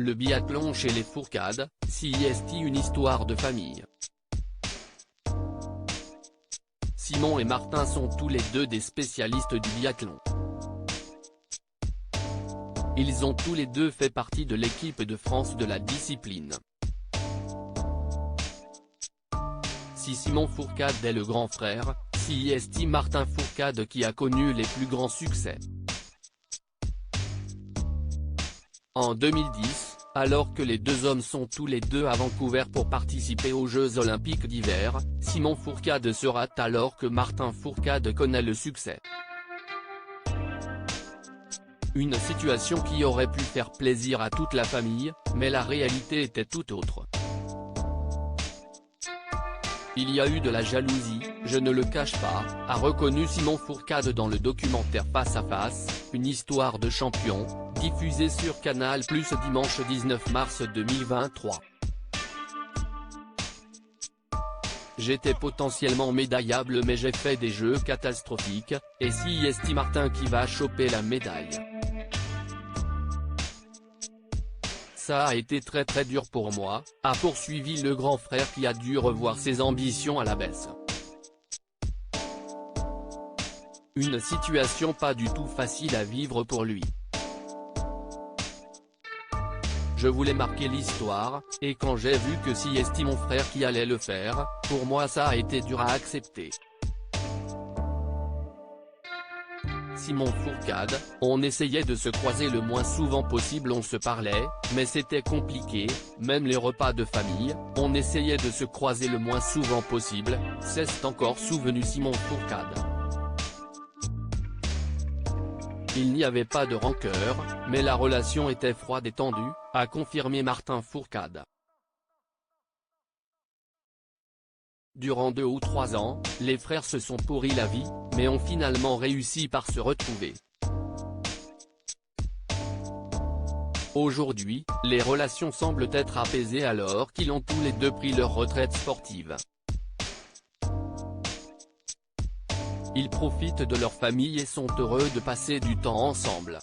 Le biathlon chez les Fourcade, CIST, une histoire de famille. Simon et Martin sont tous les deux des spécialistes du biathlon. Ils ont tous les deux fait partie de l'équipe de France de la discipline. Si Simon Fourcade est le grand frère, CIST Martin Fourcade qui a connu les plus grands succès. En 2010, alors que les deux hommes sont tous les deux à Vancouver pour participer aux Jeux Olympiques d'hiver, Simon Fourcade se rate alors que Martin Fourcade connaît le succès. Une situation qui aurait pu faire plaisir à toute la famille, mais la réalité était tout autre. Il y a eu de la jalousie, je ne le cache pas, a reconnu Simon Fourcade dans le documentaire Face à Face, une histoire de champion, diffusé sur Canal+ dimanche 19 mars 2023. J'étais potentiellement médaillable mais j'ai fait des jeux catastrophiques, et CIST Martin qui va choper la médaille. Ça a été très dur pour moi, a poursuivi le grand frère qui a dû revoir ses ambitions à la baisse. Une situation pas du tout facile à vivre pour lui. Je voulais marquer l'histoire, et quand j'ai vu que CIST mon frère qui allait le faire, pour moi ça a été dur à accepter. Simon Fourcade, on essayait de se croiser le moins souvent possible, on se parlait, mais c'était compliqué, même les repas de famille, on essayait de se croiser le moins souvent possible, c'est encore souvenu Simon Fourcade. Il n'y avait pas de rancœur, mais la relation était froide et tendue, a confirmé Martin Fourcade. Durant 2 ou 3 ans, les frères se sont pourris la vie, mais ont finalement réussi par se retrouver. Aujourd'hui, les relations semblent être apaisées alors qu'ils ont tous les deux pris leur retraite sportive. Ils profitent de leur famille et sont heureux de passer du temps ensemble.